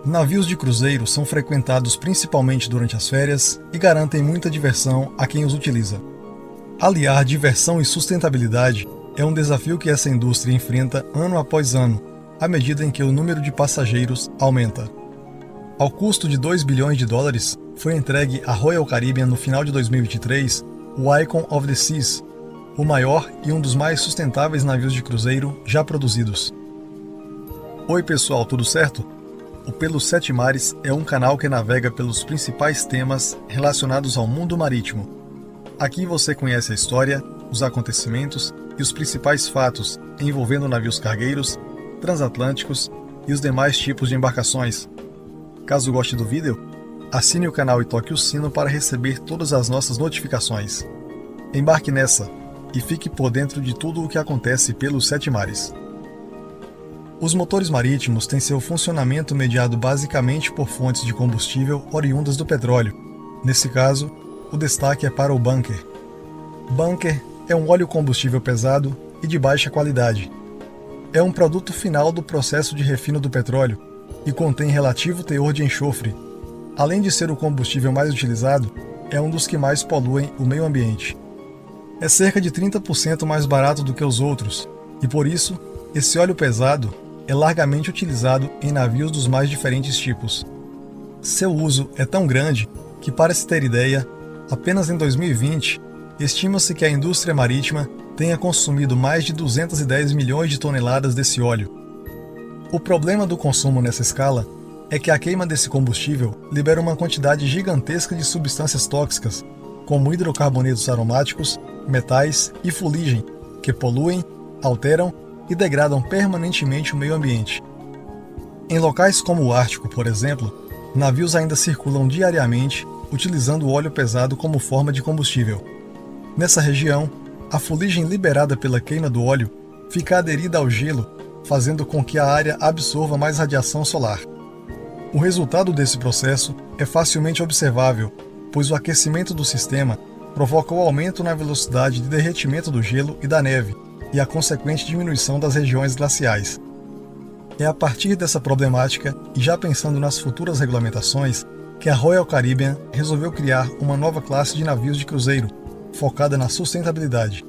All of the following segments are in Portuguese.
Navios de cruzeiro são frequentados principalmente durante as férias e garantem muita diversão a quem os utiliza. Aliar diversão e sustentabilidade é um desafio que essa indústria enfrenta ano após ano, à medida em que o número de passageiros aumenta. Ao custo de $2 bilhões, foi entregue à Royal Caribbean no final de 2023 o Icon of the Seas, o maior e um dos mais sustentáveis navios de cruzeiro já produzidos. Oi pessoal, tudo certo? O Pelos Sete Mares é um canal que navega pelos principais temas relacionados ao mundo marítimo. Aqui você conhece a história, os acontecimentos e os principais fatos envolvendo navios cargueiros, transatlânticos e os demais tipos de embarcações. Caso goste do vídeo, assine o canal e toque o sino para receber todas as nossas notificações. Embarque nessa e fique por dentro de tudo o que acontece pelos Sete Mares. Os motores marítimos têm seu funcionamento mediado basicamente por fontes de combustível oriundas do petróleo. Nesse caso, o destaque é para o bunker. Bunker é um óleo combustível pesado e de baixa qualidade. É um produto final do processo de refino do petróleo e contém relativo teor de enxofre. Além de ser o combustível mais utilizado, é um dos que mais poluem o meio ambiente. É cerca de 30% mais barato do que os outros, e por isso, esse óleo pesado é largamente utilizado em navios dos mais diferentes tipos. Seu uso é tão grande que, para se ter ideia, apenas em 2020, estima-se que a indústria marítima tenha consumido mais de 210 milhões de toneladas desse óleo. O problema do consumo nessa escala é que a queima desse combustível libera uma quantidade gigantesca de substâncias tóxicas, como hidrocarbonetos aromáticos, metais e fuligem, que poluem, alteram e degradam permanentemente o meio ambiente. Em locais como o Ártico, por exemplo, navios ainda circulam diariamente utilizando o óleo pesado como forma de combustível. Nessa região, a fuligem liberada pela queima do óleo fica aderida ao gelo, fazendo com que a área absorva mais radiação solar. O resultado desse processo é facilmente observável, pois o aquecimento do sistema provoca o aumento na velocidade de derretimento do gelo e da neve, e a consequente diminuição das regiões glaciais. É a partir dessa problemática, e já pensando nas futuras regulamentações, que a Royal Caribbean resolveu criar uma nova classe de navios de cruzeiro, focada na sustentabilidade.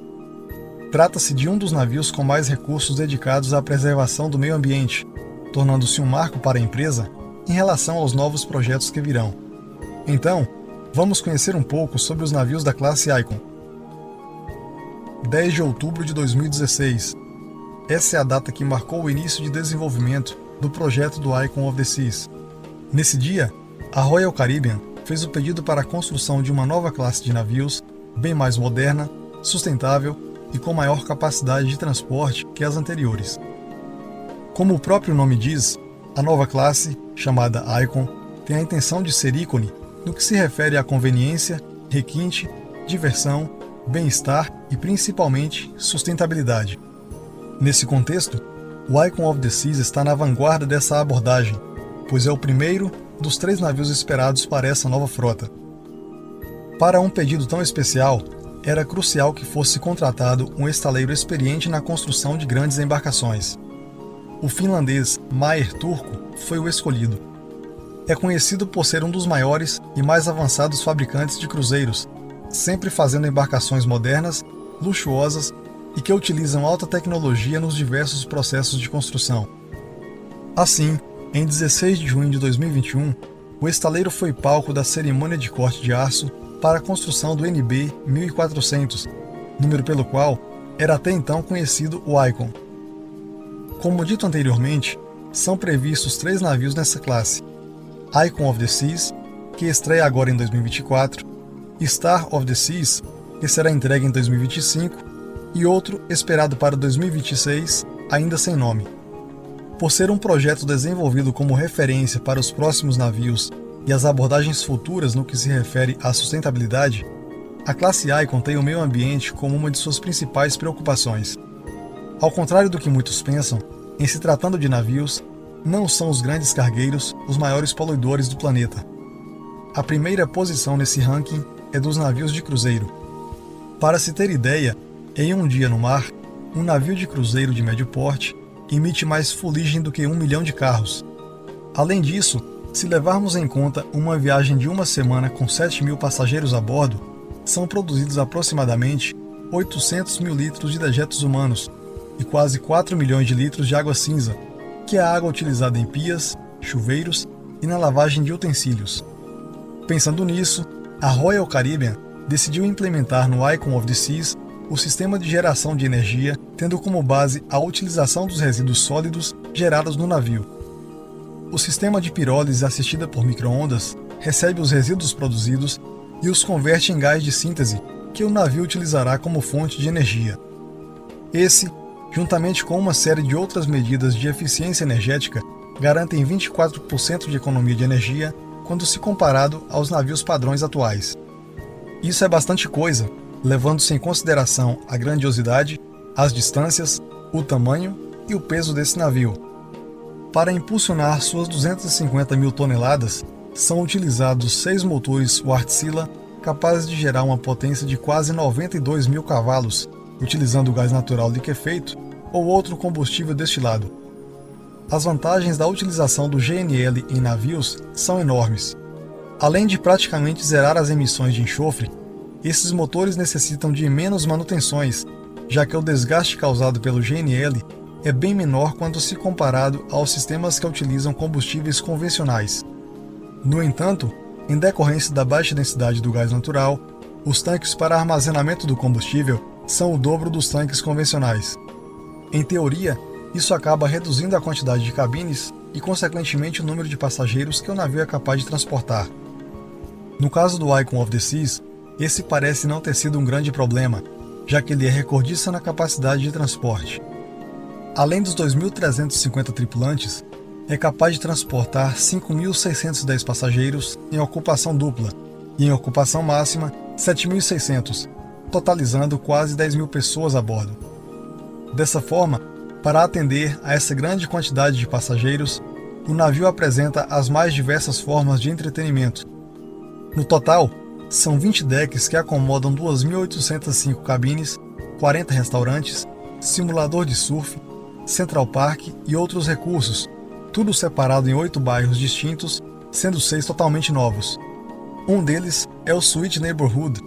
Trata-se de um dos navios com mais recursos dedicados à preservação do meio ambiente, tornando-se um marco para a empresa em relação aos novos projetos que virão. Então, vamos conhecer um pouco sobre os navios da classe Icon. 10 de outubro de 2016. Essa é a data que marcou o início de desenvolvimento do projeto do Icon of the Seas. Nesse dia, a Royal Caribbean fez o pedido para a construção de uma nova classe de navios, bem mais moderna, sustentável e com maior capacidade de transporte que as anteriores. Como o próprio nome diz, a nova classe, chamada Icon, tem a intenção de ser ícone no que se refere à conveniência, requinte, diversão, bem-estar e, principalmente, sustentabilidade. Nesse contexto, o Icon of the Seas está na vanguarda dessa abordagem, pois é o primeiro dos 3 navios esperados para essa nova frota. Para um pedido tão especial, era crucial que fosse contratado um estaleiro experiente na construção de grandes embarcações. O finlandês Meyer Turku foi o escolhido. É conhecido por ser um dos maiores e mais avançados fabricantes de cruzeiros, sempre fazendo embarcações modernas, luxuosas e que utilizam alta tecnologia nos diversos processos de construção. Assim, em 16 de junho de 2021, o estaleiro foi palco da cerimônia de corte de aço para a construção do NB 1400, número pelo qual era até então conhecido o Icon. Como dito anteriormente, são previstos 3 navios nessa classe: Icon of the Seas, que estreia agora em 2024, Star of the Seas, que será entregue em 2025, e outro esperado para 2026, ainda sem nome. Por ser um projeto desenvolvido como referência para os próximos navios e as abordagens futuras no que se refere à sustentabilidade, a classe Icon tem o meio ambiente como uma de suas principais preocupações. Ao contrário do que muitos pensam, em se tratando de navios, não são os grandes cargueiros os maiores poluidores do planeta. A primeira posição nesse ranking é dos navios de cruzeiro. Para se ter ideia, em um dia no mar, um navio de cruzeiro de médio porte emite mais fuligem do que 1 milhão de carros. Além disso, se levarmos em conta uma viagem de uma semana com 7.000 passageiros a bordo, são produzidos aproximadamente 800 mil litros de dejetos humanos e quase 4 milhões de litros de água cinza, que é a água utilizada em pias, chuveiros e na lavagem de utensílios. Pensando nisso, a Royal Caribbean decidiu implementar no Icon of the Seas o sistema de geração de energia, tendo como base a utilização dos resíduos sólidos gerados no navio. O sistema de pirólise assistida por micro-ondas recebe os resíduos produzidos e os converte em gás de síntese, que o navio utilizará como fonte de energia. Esse, juntamente com uma série de outras medidas de eficiência energética, garantem 24% de economia de energia quando se comparado aos navios padrões atuais. Isso é bastante coisa, levando-se em consideração a grandiosidade, as distâncias, o tamanho e o peso desse navio. Para impulsionar suas 250 mil toneladas, são utilizados 6 motores Wärtsilä capazes de gerar uma potência de quase 92 mil cavalos, utilizando gás natural liquefeito ou outro combustível destilado. As vantagens da utilização do GNL em navios são enormes. Além de praticamente zerar as emissões de enxofre, esses motores necessitam de menos manutenções, já que o desgaste causado pelo GNL é bem menor quando se comparado aos sistemas que utilizam combustíveis convencionais. No entanto, em decorrência da baixa densidade do gás natural, os tanques para armazenamento do combustível são o dobro dos tanques convencionais. Em teoria, isso acaba reduzindo a quantidade de cabines e, consequentemente, o número de passageiros que o navio é capaz de transportar. No caso do Icon of the Seas, esse parece não ter sido um grande problema, já que ele é recordista na capacidade de transporte. Além dos 2.350 tripulantes, é capaz de transportar 5.610 passageiros em ocupação dupla e em ocupação máxima 7.600, totalizando quase 10.000 pessoas a bordo. Dessa forma, para atender a essa grande quantidade de passageiros, o navio apresenta as mais diversas formas de entretenimento. No total, são 20 decks que acomodam 2.805 cabines, 40 restaurantes, simulador de surf, Central Park e outros recursos, tudo separado em 8 bairros distintos, sendo 6 totalmente novos. Um deles é o Sweet Neighborhood,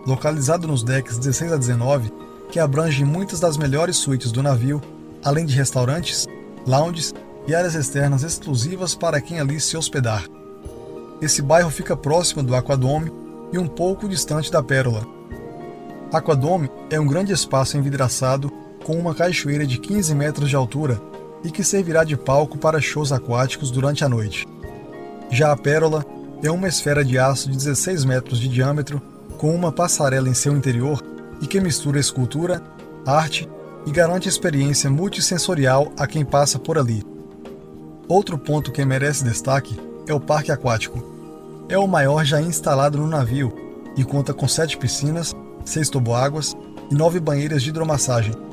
localizado nos decks 16 a 19, que abrange muitas das melhores suítes do navio, além de restaurantes, lounges e áreas externas exclusivas para quem ali se hospedar. Esse bairro fica próximo do Aquadome e um pouco distante da Pérola. Aquadome é um grande espaço envidraçado com uma cachoeira de 15 metros de altura e que servirá de palco para shows aquáticos durante a noite. Já a Pérola é uma esfera de aço de 16 metros de diâmetro com uma passarela em seu interior e que mistura escultura, arte e garante experiência multissensorial a quem passa por ali. Outro ponto que merece destaque é o parque aquático. É o maior já instalado no navio e conta com 7 piscinas, 6 toboáguas e 9 banheiras de hidromassagem.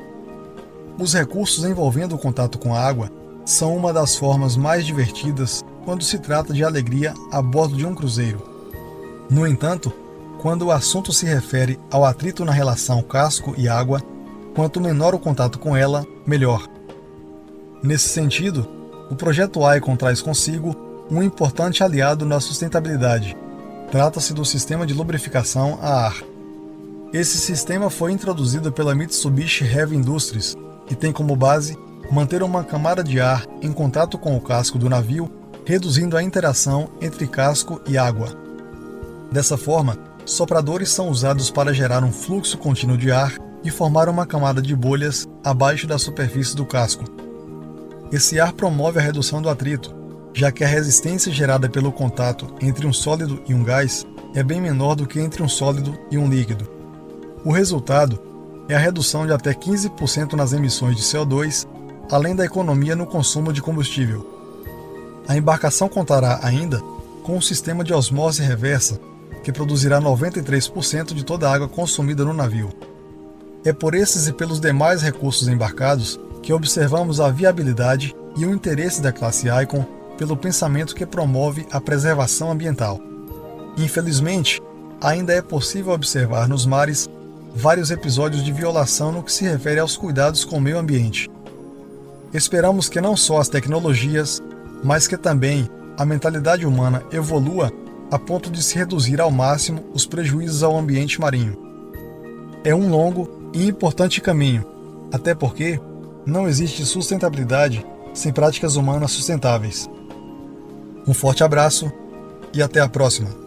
Os recursos envolvendo o contato com a água são uma das formas mais divertidas quando se trata de alegria a bordo de um cruzeiro. No entanto, quando o assunto se refere ao atrito na relação casco e água, quanto menor o contato com ela, melhor. Nesse sentido, o projeto Icon traz consigo um importante aliado na sustentabilidade. Trata-se do sistema de lubrificação a ar. Esse sistema foi introduzido pela Mitsubishi Heavy Industries e tem como base manter uma camada de ar em contato com o casco do navio, reduzindo a interação entre casco e água. Dessa forma, sopradores são usados para gerar um fluxo contínuo de ar e formar uma camada de bolhas abaixo da superfície do casco. Esse ar promove a redução do atrito, já que a resistência gerada pelo contato entre um sólido e um gás é bem menor do que entre um sólido e um líquido. O resultado é a redução de até 15% nas emissões de CO2, além da economia no consumo de combustível. A embarcação contará ainda com um sistema de osmose reversa, que produzirá 93% de toda a água consumida no navio. É por esses e pelos demais recursos embarcados que observamos a viabilidade e o interesse da classe Icon pelo pensamento que promove a preservação ambiental. Infelizmente, ainda é possível observar nos mares vários episódios de violação no que se refere aos cuidados com o meio ambiente. Esperamos que não só as tecnologias, mas que também a mentalidade humana evolua a ponto de se reduzir ao máximo os prejuízos ao ambiente marinho. É um longo e importante caminho, até porque não existe sustentabilidade sem práticas humanas sustentáveis. Um forte abraço e até a próxima!